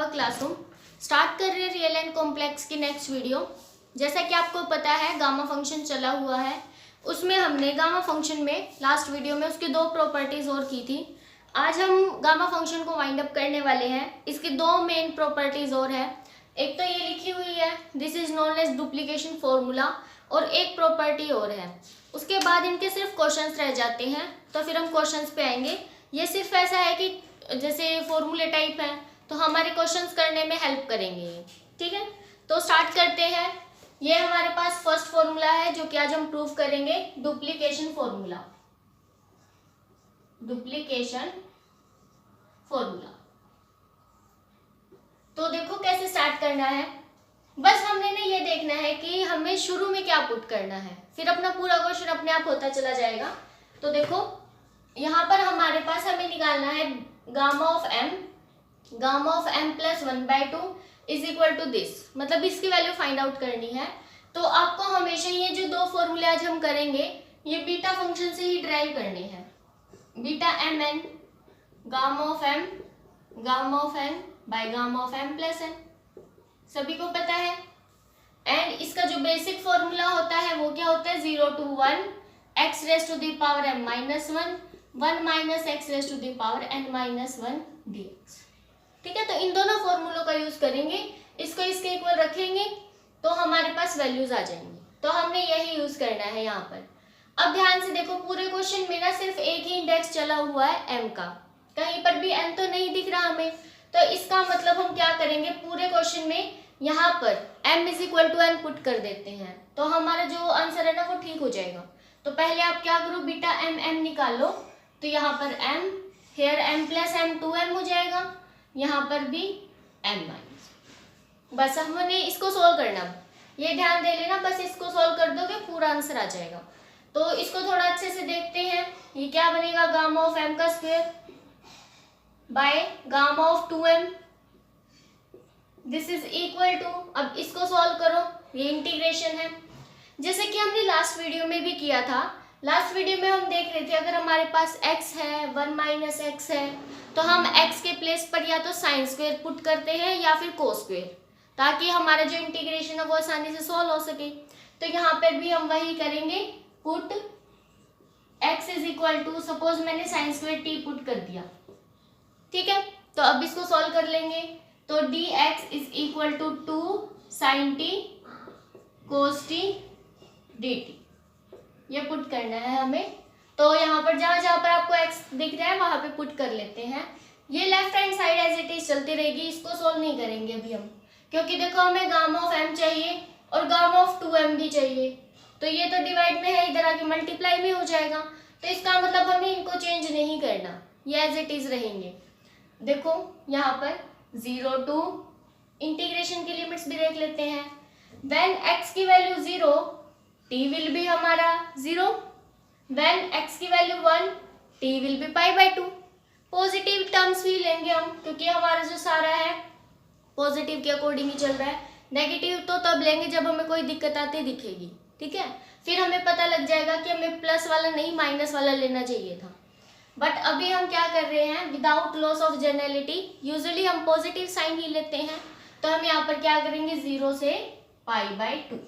Classroom. Start कर रहे हैं रियल एंड कॉम्प्लेक्स की नेक्स्ट वीडियो। जैसा कि आपको पता है गामा फंक्शन चला हुआ है, उसमें हमने गामा फंक्शन में लास्ट वीडियो में उसकी दो प्रॉपर्टीज और की थी। आज हम गामा फंक्शन को वाइंड अप करने वाले हैं। इसकी दो मेन प्रॉपर्टीज और है। एक तो ये लिखी हुई है, this is known as duplication formula, और एक प्रॉपर्टी और है। उसके बाद इनके सिर्फ क्वेश्चंस रह जाते हैं, तो फिर हम क्वेश्चंस पे आएंगे। ये सिर्फ ऐसा है कि जैसे फॉर्मूले टाइप है, तो हमारे क्वेश्चंस करने में हेल्प करेंगे ये। ठीक है, तो स्टार्ट करते हैं। ये हमारे पास फर्स्ट फॉर्मूला है जो कि आज हम प्रूव करेंगे, डुप्लीकेशन फॉर्मूला। डुप्लीकेशन फॉर्मूला तो देखो कैसे स्टार्ट करना है। बस हमने ना ये देखना है कि हमें शुरू में क्या पुट करना है, फिर अपना पूरा क्वेश्चन अपने आप होता चला जाएगा। तो देखो यहाँ पर हमारे पास हमें निकालना है gamma of m plus 1/2 is equal to this, मतलब इसकी वैल्यू फाइंड आउट करनी है। तो आपको हमेशा ये जो दो फॉर्मूले आज हम करेंगे ये बीटा फंक्शन से ही ड्राइव करने हैं। Beta mn gamma of n bye gamma of m plus n, सभी को पता है। एंड इसका जो बेसिक फॉर्मूला होता है वो क्या होता है, 0 to 1 x raise to the power m minus 1 minus x raise to the power n minus 1 dx। ठीक है, तो इन दोनों फॉर्मूलों का यूज करेंगे, इसको इसके इक्वल रखेंगे तो हमारे पास वैल्यूज आ जाएंगी। तो हमने यही यूज करना है यहाँ पर। अब ध्यान से देखो, पूरे क्वेश्चन में ना सिर्फ एक ही इंडेक्स चला हुआ है m का, कहीं पर भी n तो नहीं दिख रहा हमें। तो इसका मतलब हम क्या करेंगे, पूरे क्वेश्चन में यहाँ पर m is equal to n put कर देते हैं, तो हमारा जो आंसर है ना वो ठीक हो जाएगा। तो पहले आप क्या करो, बीटा m निकाल लो। तो यहाँ पर m, here m plus m 2m हो जाएगा, यहाँ पर भी m माइनस। बस हमने इसको सोल्व करना, ये ध्यान दे लेना, बस इसको सोल्व कर दोगे पूरा आंसर आ जाएगा। तो इसको थोड़ा अच्छे से देखते हैं। ये क्या बनेगा, गामा ऑफ m का square by gamma of 2m, this is equal to, अब इसको सॉल्व करो, ये इंटीग्रेशन है जैसे कि हमने लास्ट वीडियो में भी किया था। लास्ट वीडियो में हम देख रहे थे अगर हमारे पास x है, 1 माइनस x है, तो हम x के प्लेस पर या तो साइन स्क्वायर पुट करते हैं या फिर कोस स्क्वायर, ताकि हमारा जो इंटीग्रेशन है वो आसानी से सॉल्व हो सके। तो यहाँ पर भी हम वही करेंगे, put x is equal to, suppose मैंने साइन स्क्वायर t पुट कर दिया। ठीक है, तो अब इसको सॉल्व कर लेंगे। तो dx is equal to 2 sin t cos t dt, ये पुट करना है हमें। तो यहाँ पर जहां पर आपको x दिख रहा है वहां पे पुट कर लेते हैं। ये left hand side as it is चलती रहेगी, इसको सोल्व नहीं करेंगे अभी हम, क्योंकि देखो हमें गामा ऑफ m चाहिए और गामा ऑफ 2m भी चाहिए। तो ये तो डिवाइड में है, इधर आके मल्टीप्लाई में हो जाएगा, तो इसका मतलब हमें इनको चेंज नहीं करना, ये एज इट इज रहेंगे। देखो यहाँ पर 0 to, इंटीग्रेशन की लिमिट्स भी देख लेते हैं। व्हेन x की वैल्यू 0 t विल बी हमारा 0, व्हेन x की value 1 t will be π/2। Positive terms भी लेंगे हम, क्योंकि हमारा जो सारा है पॉजिटिव के अकॉर्डिंग ही चल रहा है। नेगेटिव तो तब लेंगे जब हमें कोई दिक्कत आती दिखेगी। ठीक है, फिर हमें पता लग जाएगा कि हमें प्लस वाला नहीं माइनस वाला लेना चाहिए था। बट अभी हम क्या कर रहे हैं, without loss of generality, usually हम पॉजिटिव साइन ही लेते हैं। तो हम यहाँ पर क्या करेंगे, 0 से π/2,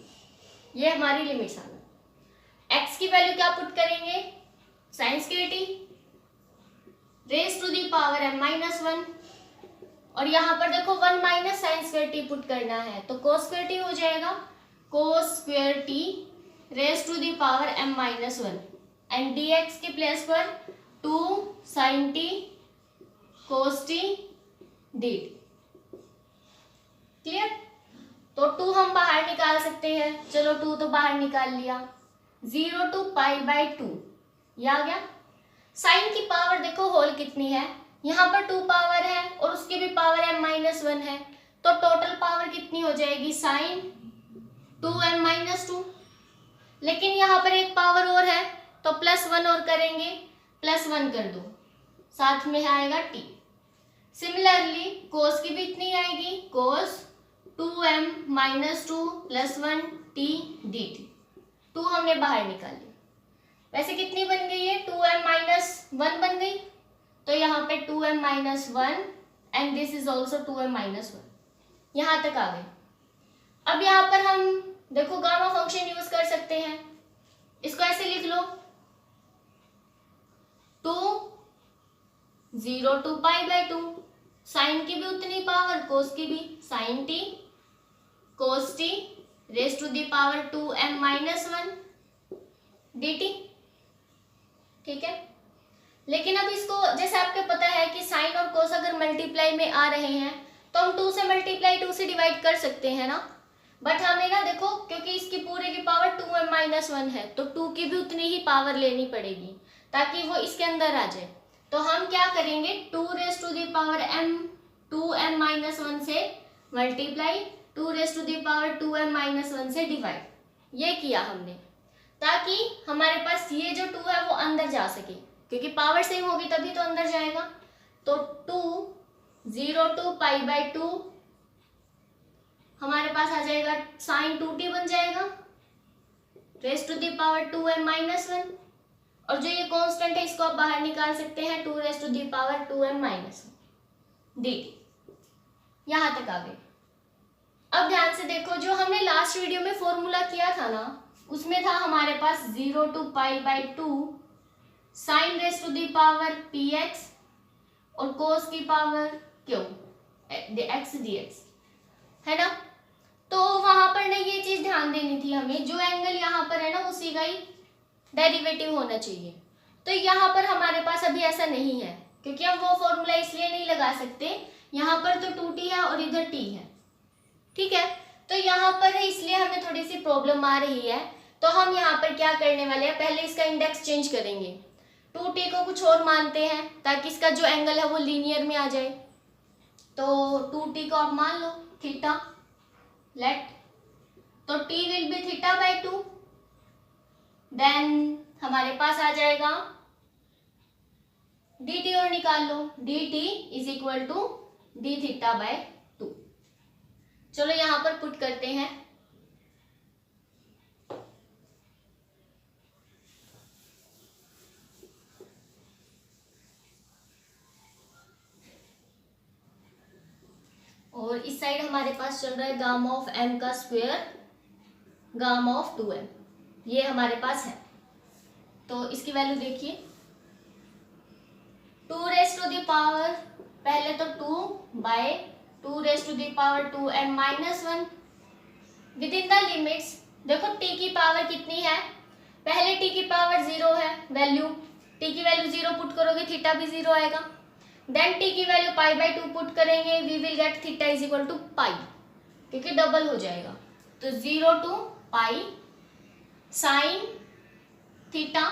ये हमारी लिमिट्स आ गई। x की वैल्यू क्या पुट करेंगे, sine square t raise to the power m minus 1, और यहाँ पर देखो 1 minus sine square t put करना है, तो कोस स्क्वायर t हो जाएगा, cos square t raise to the power m minus 1, and dx के प्लेस पर 2 sin t cos t dt। Clear, तो 2 हम बाहर निकाल सकते हैं, चलो 2 तो बाहर निकाल लिया। 0 to π/2 ये आ गया। साइन की पावर देखो होल कितनी है, यहाँ पर 2 पावर है और उसकी भी पावर m माइनस 1 है, तो टोटल पावर कितनी हो जाएगी, साइन 2m माइनस 2। लेकिन यहाँ पर एक पावर और है, तो +1 और करेंगे, +1 कर दो, साथ में आएगा t। सिमिलरली कोस की भी इतनी आएगी, कोस 2m माइनस 2 +1 t dt। 2 हमने बाहर निकाली, वैसे कितनी बन गई है, 2m माइनस 1 बन गई, तो यहाँ पे 2m minus 1 and this is also 2m minus 1। यहाँ तक आ गए। अब यहाँ पर हम देखो गामा फंक्शन यूज कर सकते हैं। इसको ऐसे लिख लो, 2 0 to पाई बाई 2, साइन की भी उतनी पावर, कोस की भी, sine t cos t raise to the power 2m minus 1 dt। ठीक है, लेकिन अब इसको जैसे आपको पता है कि साइन और कोस अगर मल्टीप्लाई में आ रहे हैं तो हम 2 से मल्टीप्लाई 2 से डिवाइड कर सकते हैं ना, बट हमें ना देखो क्योंकि इसकी पूरे की पावर 2m माइनस 1 है तो 2 की भी उतनी ही पावर लेनी पड़ेगी ताकि वो इसके अंदर आ जाए। तो हम क्या करेंगे, 2 raise to the power m 2m minus 1 से multiply 2 raise to the power 2m minus 1 से डिवाइड, ये किया हमने ताकि हमारे पास ये जो 2 है वो अंदर जा सके, क्योंकि पावर सेम होगी तभी तो अंदर जाएगा। तो 2 0 to पाई बाई 2 हमारे पास आ जाएगा साइन 2t बन जाएगा raise to the power 2m minus 1, और जो ये कांस्टेंट है इसको आप बाहर निकाल सकते हैं 2 raise to the power 2m minus 1 dt। यहां तक आ गए। अब ध्यान से देखो, जो हमने लास्ट वीडियो में फॉर्मूला किया था ना, उसमें था हमारे पास 0 to pi by 2 sine raise to the power px और कोस की पावर क्यों x dx, है ना। तो वहां पर ना ये चीज ध्यान देनी थी हमें, जो एंगल यहाँ पर है ना उसी का ही डेरिवेटिव होना चाहिए। तो यहाँ पर हमारे पास अभी ऐसा नहीं है, क्योंकि हम वो फॉर्मूला इसलिए नहीं लगा सकते, यहाँ पर तो 2t है और इधर t है। ठीक है, तो यहाँ पर है इसलिए हमें थोड़ी सी प्रॉब्लम आ रही है। तो हम यहाँ पर क्या करने वाले हैं, पहले इसका इंडेक्स चेंज करेंगे, 2t को कुछ और मानते हैं ताकि इसका जो एंगल है वो लीनियर में आ जाए। तो 2t को आप मान लो थीटा, लेट, तो t will be theta by 2, then हमारे पास आ जाएगा dt और निकाल लो, dt is equal to d theta by 2। चलो यहां पर पुट करते हैं, और इस साइड हमारे पास चल रहा है गामा ऑफ m का स्क्वायर गामा ऑफ 2m, ये हमारे पास है। तो इसकी वैल्यू देखिए, 2 रेज टू दी पावर, पहले तो 2 by 2 raise to the power 2m minus 1 within the limits. देखो t की पावर कितनी है, पहले t की पावर 0 है वैल्यू, t की वैल्यू 0 पुट करोगे थीटा भी 0 आएगा। देन t की वैल्यू पाई बाई 2 पुट करेंगे, we will get theta is equal to pi, क्योंकि डबल हो जाएगा। तो 0 to pi sine theta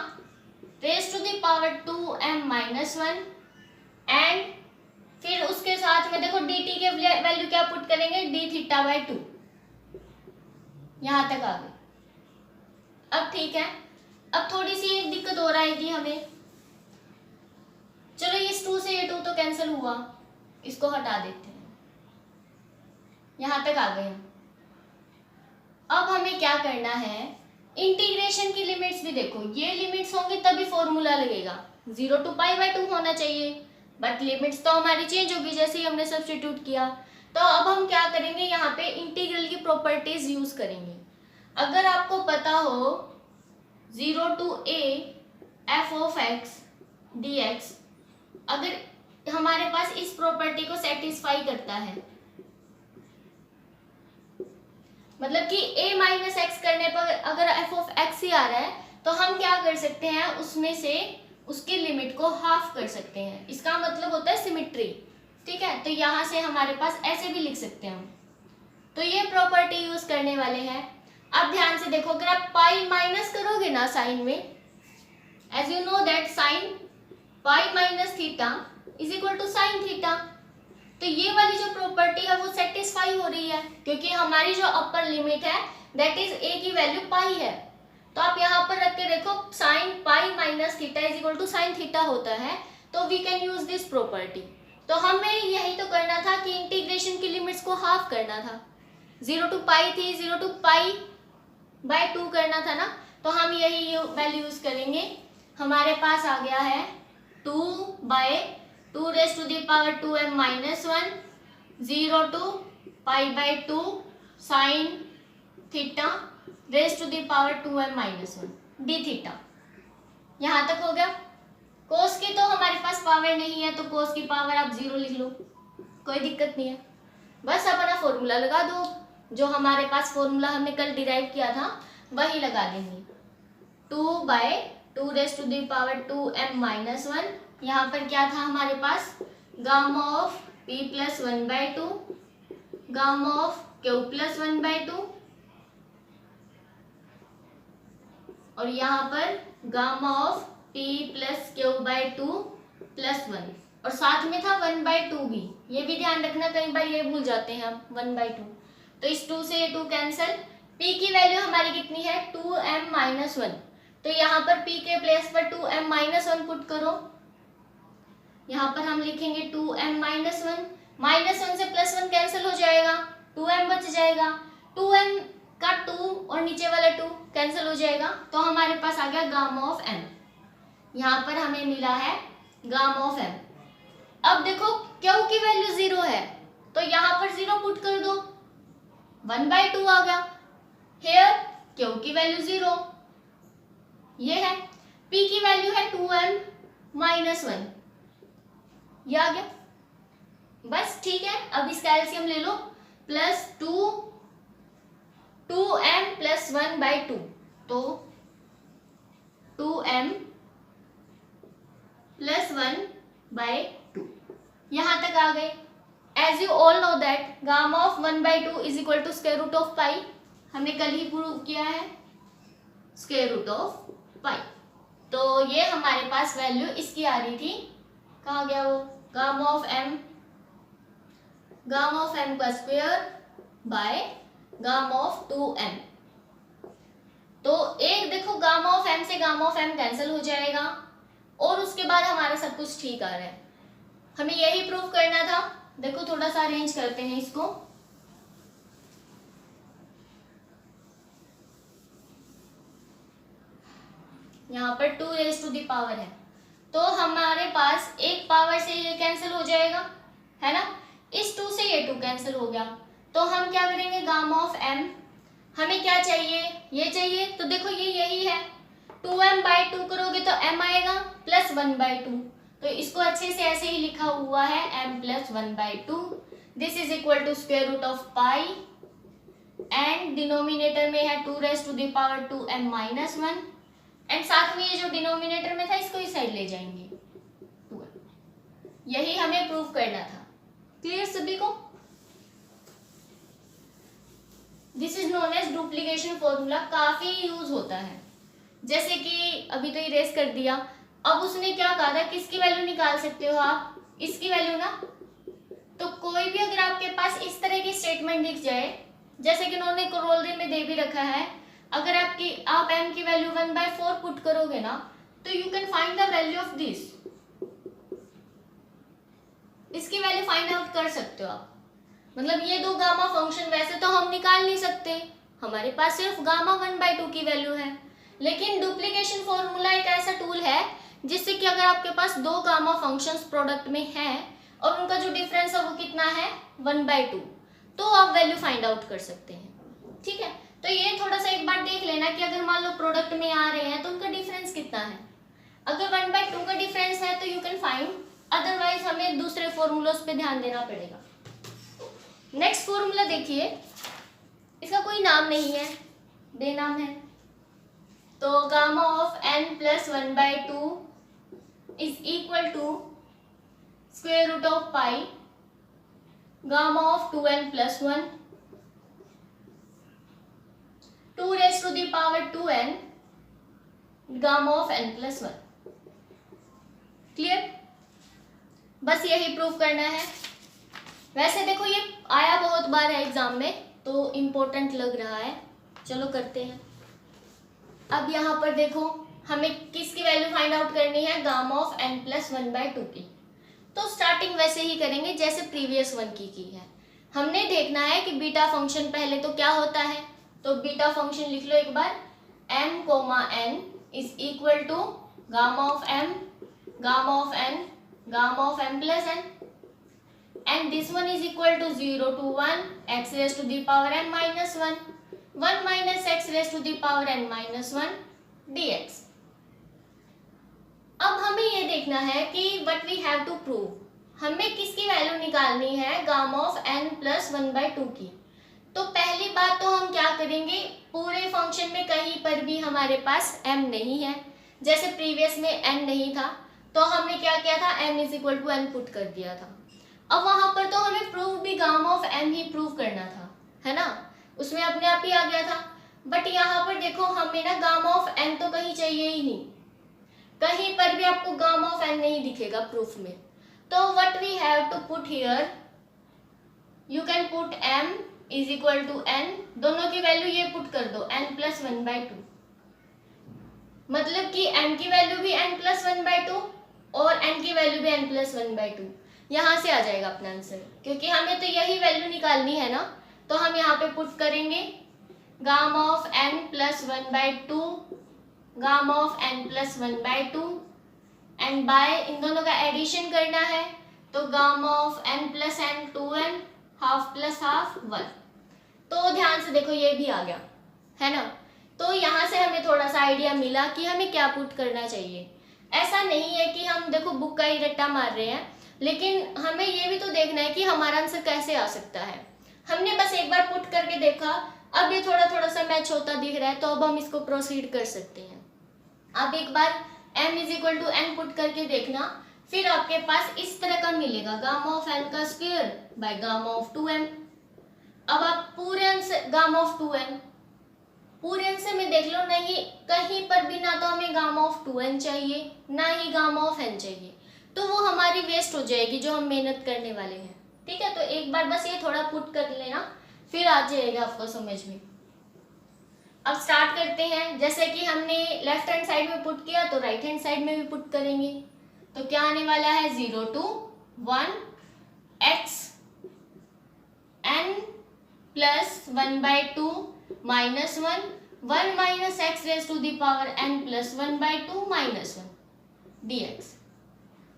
raise to the power 2m minus 1, and फिर उसके साथ में देखो dt के वैल्यू क्या पुट करेंगे, d थीटा बाई 2। यहां तक आ गए। अब ठीक है, अब थोड़ी सी एक दिक्कत और आएगी हमें। चलो इस 2 से ये 2 तो कैंसिल हुआ, इसको हटा देते हैं। यहां तक आ गए हम। अब हमें क्या करना है, इंटीग्रेशन की लिमिट्स भी देखो, ये लिमिट्स होंगी तभी फॉर्मूला लगेगा, 0 to पाई बाई 2 होना चाहिए, बट लिमिट्स तो हमारी चेंज होगी जैसे ही हमने सब्स्टिट्यूट किया। तो अब हम क्या करेंगे, यहाँ पे इंटीग्रल की प्रॉपर्टीज यूज करेंगे। अगर आपको पता हो 0 to a f of x dx, अगर हमारे पास इस प्रॉपर्टी को सेटिस्फाई करता है, मतलब कि a माइनस एक्स करने पर अगर f ऑफ x ही आ रहा है, तो हम क्या कर सकते हैं, उसमें से उसकी लिमिट को हाफ कर सकते हैं। इसका मतलब होता है सिमिट्री। ठीक है, तो यहाँ से हमारे पास ऐसे भी लिख सकते हैं हम। तो ये प्रॉपर्टी यूज करने वाले हैं। अब ध्यान से देखो, अगर आप पाई माइनस करोगे ना साइन में, as you know that sine pi minus theta is equal to sine theta, तो ये वाली जो प्रॉपर्टी है वो सेटिस्फाई हो रही है, क्योंकि हमारी जो अपर लिमिट है दैट इज a की वैल्यू पाई है। तो आप यहाँ पर रख के देखो, sine pi minus theta is equal to sine theta होता है, तो we can use this property. तो हमें यही तो करना था कि इंटीग्रेशन की लिमिट्स को हाफ करना था, 0 to पाई थी, 0 to पाई बाय 2 करना था ना, तो हम यही वैल्यू यूज करेंगे। हमारे पास आ गया है 2 by 2 raise to the power 2m minus 1 0 to pi by 2 sine theta raise to the power 2m minus 1 d theta. यहाँ तक हो गया। कोस की तो हमारे पास पावर नहीं है, तो कोस की पावर आप 0 लिख लो, कोई दिक्कत नहीं है। बस अपना फॉर्मूला लगा दो, जो हमारे पास फॉर्मूला हमने कल डिराइव किया था वही लगा देंगे। 2 by 2 raise to the power 2m minus 1, यहाँ पर क्या था हमारे पास, gamma of p plus 1/2 gamma of q plus 1/2 और यहाँ पर gamma of p plus q/2 plus 1 और साथ में था 1/2 भी, ये भी ध्यान रखना, कई बार ये भूल जाते हैं हम 1/2। तो इस 2 से ये 2 कैंसिल, p की वैल्यू हमारी कितनी है 2m माइनस 1, तो यहाँ पर p के प्लेस पर 2m माइनस 1 पुट करो। यहाँ पर हम लिखेंगे 2m माइनस 1, माइनस 1 से प्लस 1 कैंसिल हो जाएगा, 2m बच जाएगा, 2m का 2 और नीचे वाला 2 कैंसिल हो जाएगा, तो हमारे पास आ गया गामा ऑफ m। यहाँ पर हमें मिला है गामा ऑफ m। अब देखो q की वैल्यू 0 है, तो यहाँ पर 0 पुट कर दो, 1/2 आ गया। हेयर q की वैल्यू 0, ये है, p की वैल्यू है 2m माइनस 1, ये आ गया। बस ठीक है, अब इसका एलसीएम ले लो, प्लस 2m प्लस 1/2, तो 2m प्लस 1/2, यहाँ तक आ गए। As you all know that gamma of 1/2 is equal to square root of pi, हमने कल ही प्रूव किया है, स्क्वायर रूट ऑफ पाई। तो ये हमारे पास वैल्यू इसकी आ रही थी, कहाँ गया वो, गामा ऑफ m का square by gamma of 2m। तो एक देखो गामा ऑफ m से गामा ऑफ m कैंसिल हो जाएगा और उसके बाद हमारा सब कुछ ठीक आ रहा है। हमें यही प्रूव करना था। देखो थोड़ा सा अरेंज करते हैं इसको, यहाँ पर 2 रेज टू द पावर है, तो हमारे पास एक पावर से ये कैंसिल हो जाएगा, है ना, इस 2 से ये 2 कैंसिल हो गया, तो हम क्या करेंगे, गामा ऑफ m हमें क्या चाहिए, ये चाहिए, तो देखो ये यही है, 2m/2 करोगे तो m आएगा प्लस 1/2, तो इसको अच्छे से ऐसे ही लिखा हुआ है m plus 1/2, this is equal to square root of pi, and denominator में है 2 raise to the power 2m minus 1, and साथ में ये जो डिनोमिनेटर में था इसको इस साइड ले जाएंगे, यही हमें प्रूव करना था। क्लियर सभी को? This is known as duplication formula, काफी यूज होता है। जैसे कि अभी तो इरेज कर दिया, अब उसने क्या कहा था, किसकी वैल्यू निकाल सकते हो आप, इसकी वैल्यू ना, तो कोई भी अगर आपके पास इस तरह की स्टेटमेंट दिख जाए, जैसे कि उन्होंने करोलरी में दे भी रखा है, अगर आप m की वैल्यू 1/4 पुट करोगे ना, तो you can find the value of this, इसकी वैल्यू फाइंड आउट कर सकते हो आप। मतलब ये दो गामा फंक्शन वैसे तो हम निकाल नहीं सकते, हमारे पास सिर्फ गामा 1/2 की वैल्यू है, लेकिन डुप्लीकेशन फॉर्मूला एक ऐसा टूल है जिससे कि अगर आपके पास दो गामा फंक्शंस प्रोडक्ट में हैं और उनका जो डिफरेंस है वो कितना है 1/2, तो आप वैल्यू फाइंड आउट कर सकते हैं। ठीक है, तो ये थोड़ा सा एक बार देख लेना कि अगर मान लो प्रोडक्ट में आ रहे हैं तो उनका डिफरेंस कितना है। अगर 1/2 का डिफरेंस है तो यू कैन फाइंड, अदरवाइज हमें दूसरे फॉर्मूलोस पे ध्यान देना पड़ेगा। नेक्स्ट फॉर्मूला देखिए, इसका कोई नाम नहीं है, बेनाम है, तो gamma of n plus 1/2 is equal to square root of pi gamma of 2n plus 1 2 raise to the power 2n gamma of n plus 1। Clear? बस यही प्रूफ करना है। वैसे देखो ये आया बहुत बार है एग्जाम में, तो इम्पोर्टेंट लग रहा है, चलो करते हैं। अब यहाँ पर देखो हमें किसकी वैल्यू फाइंड आउट करनी है, गामा ऑफ n प्लस 1/2 की। तो स्टार्टिंग वैसे ही करेंगे जैसे प्रीवियस वन की है। हमने देखना है कि बीटा फंक्शन पहले तो क्या होता है, तो बीटा फंक्शन लिख लो एक बार, m, n is equal to gamma of m, gamma of n gamma of m plus n, and this one is equal to 0 to 1 x raised to the power n minus 1, 1 minus x raised to the power n minus 1 dx. अब हमें ये देखना है कि what we have to prove, हमें किसकी value निकालनी है, गामा ऑफ n प्लस 1/2 की। तो पहली बात तो हम क्या करेंगे, पूरे फंक्शन में कहीं पर भी हमारे पास m नहीं है, जैसे प्रीवियस में n नहीं था तो हमने क्या किया था, m is equal to n put कर दिया था। अब वहां पर तो हमें प्रूव भी gamma of m he prove करना था, है ना, उसमें अपने आप ही आ गया था। बट यहाँ पर देखो हमें ना गामा ऑफ n तो कहीं चाहिए ही नहीं, कहीं पर भी आपको गामा ऑफ n नहीं दिखेगा प्रूफ में। तो what we have to put here, you can put m is equal to n, दोनों की वैल्यू ये पुट कर दो n प्लस 1/2, मतलब कि m की वैल्यू भी n प्लस 1/2 और n की वैल्यू भी n प्लस 1/2, यहाँ से आ जाएगा अपना आंसर, क्योंकि हमें तो यही वैल्यू निकालनी है ना। तो हम यहाँ पे पुट करेंगे gamma of n plus 1/2, gamma of n plus 1/2 and by इन दोनों का एडिशन करना है तो gamma of n plus n 2n half plus half 1। तो ध्यान से देखो ये भी आ गया, है ना। तो यहाँ से हमें थोड़ा सा आइडिया मिला कि हमें क्या पुट करना चाहिए। ऐसा नहीं है कि हम देखो बुक का ही रट्टा मार रहे हैं, लेकिन हमें ये भी तो देखना है कि हमारा आंसर कैसे आ सकता है। हमने बस एक बार पुट करके देखा, अब ये थोड़ा थोड़ा सा मैच होता दिख रहा है तो अब हम इसको प्रोसीड कर सकते हैं। आप एक बार m is equal to n put करके देखना, फिर आपके पास इस तरह का मिलेगा गामा ऑफ n का square by gamma of 2m। अब आप पूरे आंसर गामा ऑफ 2n, पूरे आंसर में देख लो, नहीं कहीं पर भी ना तो हमें गामा ऑफ 2n चाहिए ना ही गामा ऑफ n चाहिए, तो वो हमारी वेस्ट हो जाएगी जो हम मेहनत करने वाले हैं। ठीक है, तो एक बार बस ये थोड़ा पुट कर लेना, फिर आ जाएगा आपको समझ में। अब स्टार्ट करते हैं। जैसे कि हमने लेफ्ट हैंड साइड में पुट किया तो राइट हैंड साइड में भी पुट करेंगे। तो क्या आने वाला है, 0 to 1 x n plus 1/2 minus 1, 1 minus x raise to the power n plus 1/2 minus 1 dx।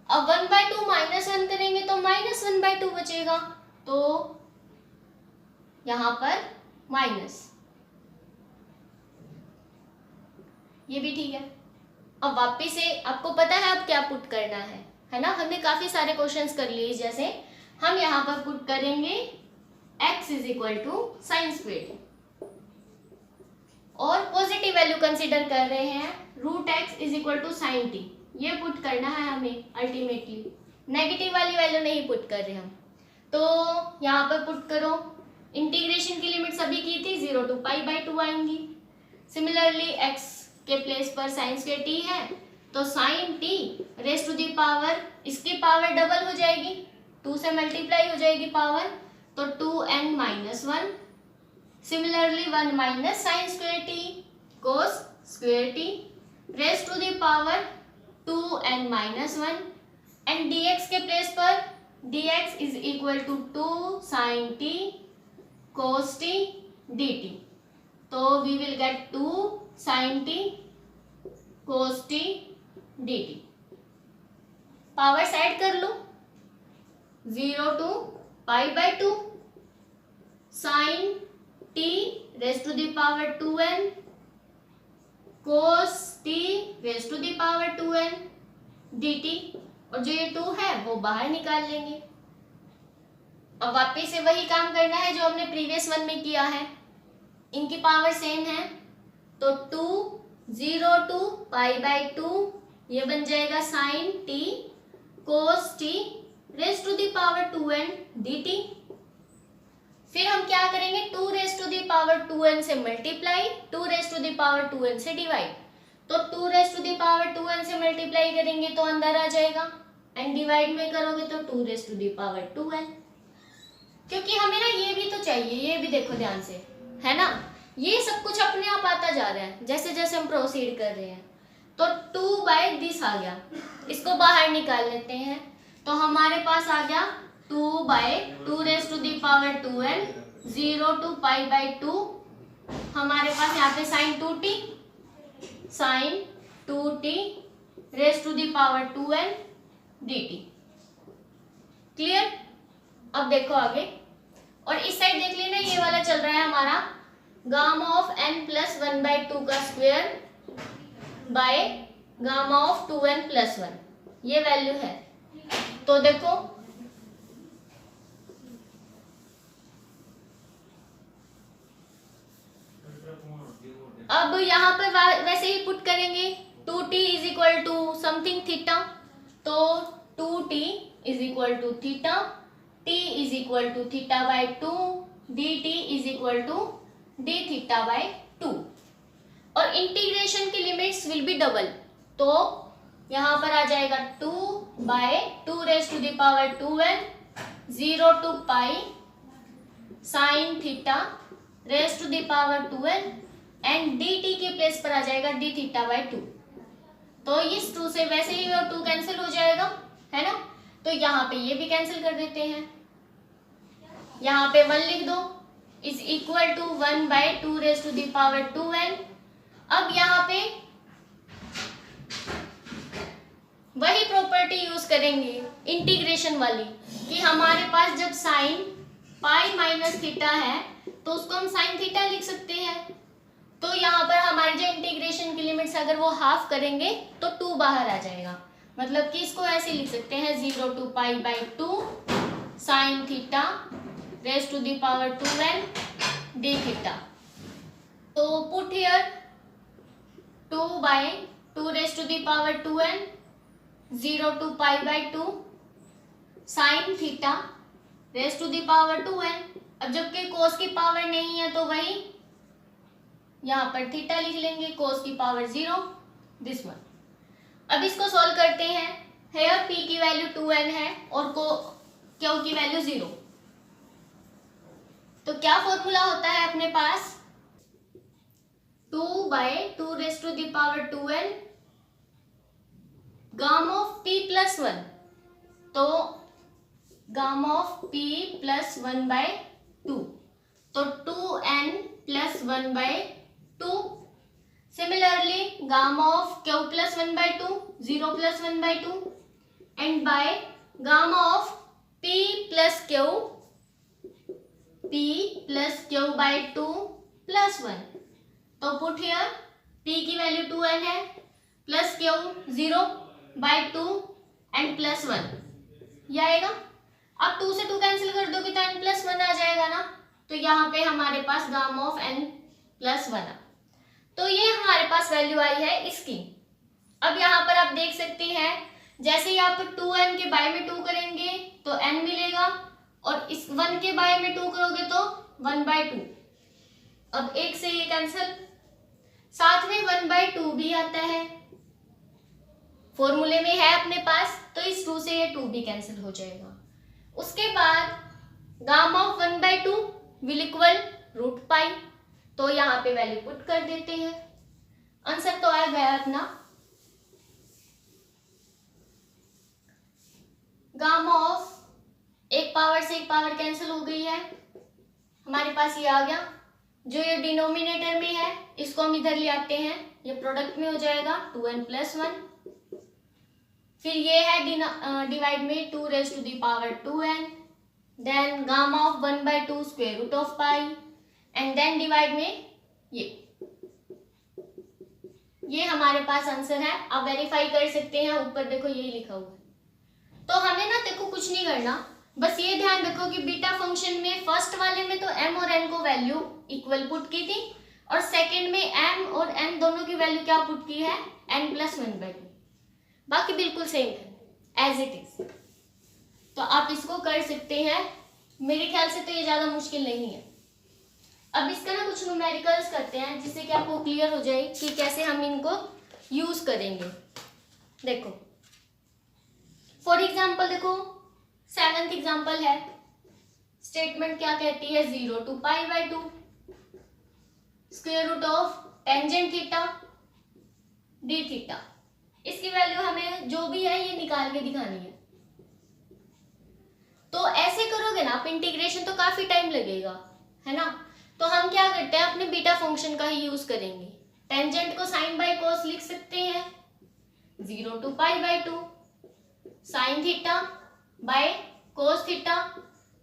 अब 1/2 माइनस 1 करेंगे तो माइनस 1/2 बचेगा, तो यहां पर माइनस, ये भी ठीक है। अब वापिस से आपको पता है अब क्या पुट करना है ना। हमने काफी सारे क्वेश्चंस कर लिए, जैसे हम यहाँ पर पुट करेंगे x is equal to sine square और पॉजिटिव वैल्यू कंसीडर कर रहे हैं, root x is equal to sine t, ये पुट करना है हमें अल्टीमेटली। नेगेटिव वाली वैल्यू नहीं पुट कर रहे हम, तो यहाँ पर पुट करो। इंटीग्रेशन की लिमिट सभी की थी, 0 to π/2 आएंगी। सिमिलरली x के प्लेस पर साइन स्क्वायर t है तो sine t raise to the power, इसकी पावर डबल हो जाएगी, 2 से मल्टीप्लाई हो जाएगी पावर, तो 2n minus 1। Similarly 1 minus sine square t cos square t raise to the power 2n minus 1 and dx के प्लेस पर dx is equal to 2 sine t cos t dt। तो we will get 2 sine t cos t dt। Power side कर लो, 0 to π/2 sine t raise to the power 2n cos t raise to the power 2n dt, और जो ये 2 है वो बाहर निकाल लेंगे। अब वापस से वही काम करना है जो हमने प्रीवियस वन में किया है, इनकी पावर सेम है, तो 2 0 to π/2 ये बन जाएगा sine t cos t raise to the power 2n dt। फिर हम क्या करेंगे, 2 raise to the power 2n से multiply, 2 raise to the power 2n से डिवाइड, तो 2 raise to the power 2n से मल्टीप्लाई करेंगे तो अंदर आ जाएगा, एंड डिवाइड में करोगे तो 2 raise to the power 2n। क्योंकि हमें ना ये भी तो चाहिए, ये भी देखो ध्यान से, है ना, ये सब कुछ अपने आप आता जा रहा है जैसे जैसे हम प्रोसीड कर रहे हैं। तो 2/this आ गया, इसको बाहर निकाल लेते हैं, तो हमारे पास आ गया 2/2 raise to the power 2n, 0 to π/2, हमारे पास यहाँ पे sine 2t raise to the power 2n dt। Clear? अब देखो आगे, और इस साइड देख लेना, ये वाला चल रहा है हमारा गामा ऑफ n प्लस 1/2 का square by gamma of 2n plus 1, ये वैल्यू है। तो देखो अब यहाँ पर वैसे ही पुट करेंगे 2t is equal to something theta, तो 2t is equal to theta, t is equal to theta by 2, dt is equal to d theta by 2, और इंटीग्रेशन की लिमिट्स विल बी डबल, तो यहाँ पर आ जाएगा 2 by 2 raise to the power 2n 0 to pi sine theta raise to the power 2n and dt के place पर आ जाएगा d थीटा बाय 2। तो इस 2 से वैसे ही और 2 कैंसिल हो जाएगा, है ना? तो यहाँ पे ये भी कैंसिल कर देते हैं, यहाँ पे 1 लिख दो, is equal to 1 by 2 raise to the power 2n। अब यहाँ पे वही प्रॉपर्टी यूज करेंगे इंटीग्रेशन वाली, कि हमारे पास जब साइन पाई माइनस थीटा है तो उसको हम साइन थीटा लिख सकते हैं। तो यहाँ पर हमारे जो इंटीग्रेशन की लिमिट्स अगर वो हाफ करेंगे तो 2 बाहर आ जाएगा, मतलब कि इसको ऐसे लिख सकते हैं 0 to pi by 2 sine theta raise to the power 2n d theta. तो put here 2 by 2 raise to the power 2n 0 to pi by 2 sine theta raise to the power 2n। अब जबकि कोस की पावर नहीं है तो वही यहाँ पर थीटा लिख लेंगे, कोस की पावर 0 दिस वन। अब इसको सॉल्व करते हैं, हेयर p की वैल्यू 2n है और क्यू की वैल्यू 0, तो क्या फॉर्मूला होता है अपने पास 2 by 2 raise to the power 2n gamma of p plus 1, तो gamma of p plus 1 by 2, तो 2n plus 1 by 2। Similarly gamma of q plus 1 by 2 0 plus 1 by 2 and by gamma of p plus q by 2 plus 1। तो put here p की value 2n है plus q 0 by 2 and plus 1, ये आएगा। अब 2 से 2 cancel कर दोगे तो n प्लस 1 आ जाएगा ना, तो यहाँ पे हमारे पास गामा ऑफ n प्लस 1। तो ये हमारे पास वैल्यू आई है इसकी। अब यहाँ पर आप देख सकते हैं, जैसे ही आप 2n के बाय में 2 करेंगे तो n मिलेगा, और इस 1 के बाय में 2 करोगे तो 1 बाय 2। अब एक से ये कैंसिल, साथ में 1 बाय 2 भी आता है, फॉर्मूले में है अपने पास, तो इस 2 से ये 2 भी कैंसिल हो जाएगा। उसके बाद gamma of 1 by 2 will equal root pi, तो यहाँ पे वैल्यू पुट कर देते हैं, आंसर तो आ गया अपना गामा ऑफ एक पावर से एक पावर कैंसिल हो गई है, हमारे पास ये आ गया। जो ये डिनोमिनेटर में है इसको हम इधर ले आते हैं, ये प्रोडक्ट में हो जाएगा 2n प्लस 1, फिर ये है डिवाइड में 2 raise to the power 2n, then gamma of 1 by 2 square root of pi, and then divide में ये हमारे पास आंसर है। आप वेरीफाई कर सकते हैं, ऊपर देखो यही लिखा हुआ है। तो हमें ना देखो कुछ नहीं करना, बस ये ध्यान रखो कि बीटा फंक्शन में फर्स्ट वाले में तो m और n को वैल्यू इक्वल पुट की थी, और सेकंड में m और n दोनों की वैल्यू क्या पुट की है n प्लस 1 बाय 2, बाकी बिल्कुल सेम है एज इट इज। तो आप इसको कर सकते हैं, मेरे ख्याल से तो ये ज्यादा मुश्किल नहीं है। अब इसका ना कुछ न्यूमेरिकल्स करते हैं जिससे कि आपको क्लियर हो जाए कि कैसे हम इनको यूज करेंगे। देखो फॉर एग्जाम्पल, देखो 7th एग्जाम्पल है, स्टेटमेंट क्या कहती है 0 to pi by 2 square root of tangent theta d theta. इसकी वैल्यू हमें जो भी है ये निकाल के दिखानी है। तो ऐसे करोगे ना आप इंटीग्रेशन तो काफी टाइम लगेगा, है ना। तो हम क्या करते हैं, अपने बीटा फंक्शन का ही यूज करेंगे। टेंजेंट को साइन बाय कोस लिख सकते हैं, 0 to pi by 2 sine theta by cos theta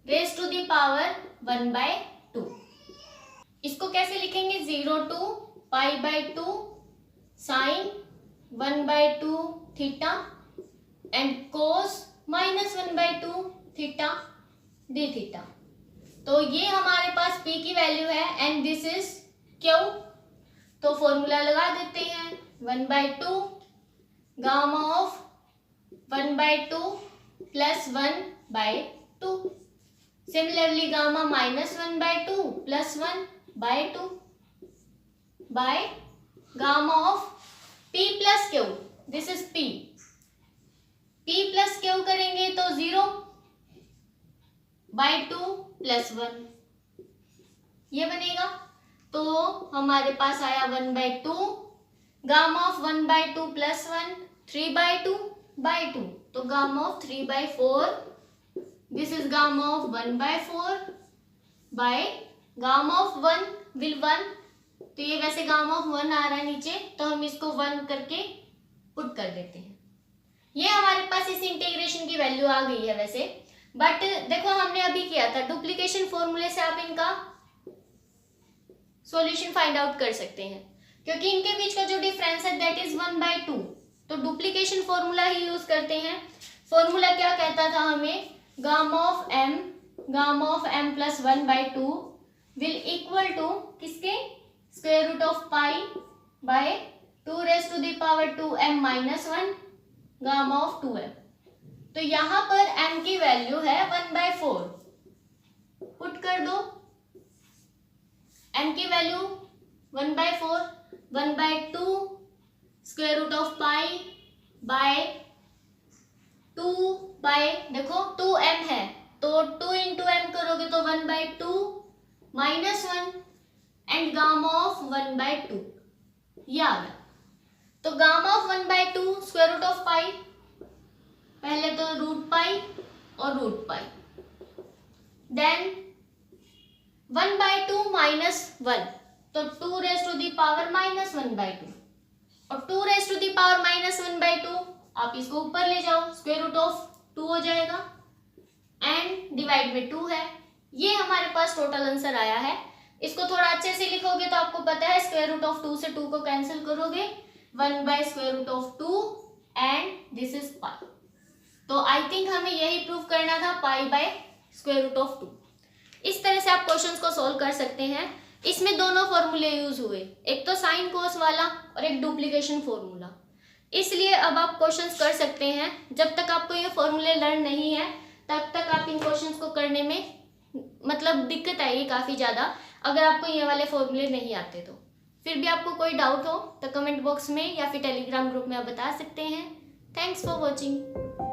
raise to the power 1/2। इसको कैसे लिखेंगे, 0 to π/2 sine 1/2 theta and cos -1/2 theta d theta. तो ये हमारे पास p की वैल्यू है एंड दिस इज q। तो फॉर्मूला लगा देते हैं, 1/2 gamma of 1/2 plus 1/2। Similarly gamma -1/2 plus 1/2 bye gamma of p plus q, this is p plus q करेंगे तो 0/2 प्लस 1 ये बनेगा। तो हमारे पास आया 1/2 गामा ऑफ 1/2 प्लस 1 3/2/2। तो gamma of 3/4, this is gamma of 1/4 bye gamma of 1 will 1। तो ये वैसे गामा ऑफ 1 आ रहा है नीचे, तो हम इसको 1 करके पुट कर देते हैं। ये हमारे पास इस इंटीग्रेशन की वैल्यू आ गई है वैसे, बट देखो हमने अभी किया था डुप्लीकेशन फॉर्मूले से आप इनका सॉल्यूशन फाइंड आउट कर सकते हैं, क्योंकि इनके बीच का जो डिफरेंस है दैट इज 1/2। तो डुप्लीकेशन फॉर्मूला ही यूज करते हैं। फॉर्मूला क्या कहता था हमें, gamma of m plus 1/2 will equal to किसके, square root of pi by 2 raise to the power 2m minus 1 gamma of 2m। तो यहाँ पर m की वैल्यू है 1/4, पुट कर दो m की value 1/4, 1/2 square root of pi by 2 by, देखो 2m है तो 2 इंटू m करोगे तो 1/2 माइनस 1 एंड गामा ऑफ 1/2 ये आ गया। तो gamma of 1/2 square root of pi, पहले तो रूट पाई और रूट पाई, देन 1/2 माइनस 1 तो 2 raise to the power minus 1/2 और 2 raise to the power minus 1/2 आप इसको ऊपर ले जाओ, स्क्वायर रूट ऑफ 2 हो जाएगा एंड डिवाइड में 2 है। ये हमारे पास टोटल आंसर आया है। इसको थोड़ा अच्छे से लिखोगे तो आपको पता है स्क्वायर रूट ऑफ 2 से 2 को कैंसिल करोगे, 1/√2 एंड दिस इज पाई। तो आई थिंक हमें यही प्रूव करना था, π/√2। इस तरह से आप क्वेश्चंस को सोल्व कर सकते हैं। इसमें दोनों फॉर्मूले यूज हुए, एक तो साइन कोस वाला और एक डुप्लीकेशन फॉर्मूला। इसलिए अब आप क्वेश्चंस कर सकते हैं। जब तक आपको ये फॉर्मूले लर्न नहीं है तब तक आप इन क्वेश्चंस को करने में मतलब दिक्कत आएगी काफ़ी ज़्यादा, अगर आपको ये वाले फॉर्मूले नहीं आते तो। फिर भी आपको कोई डाउट हो तो कमेंट बॉक्स में या फिर टेलीग्राम ग्रुप में आप बता सकते हैं। Thanks for watching.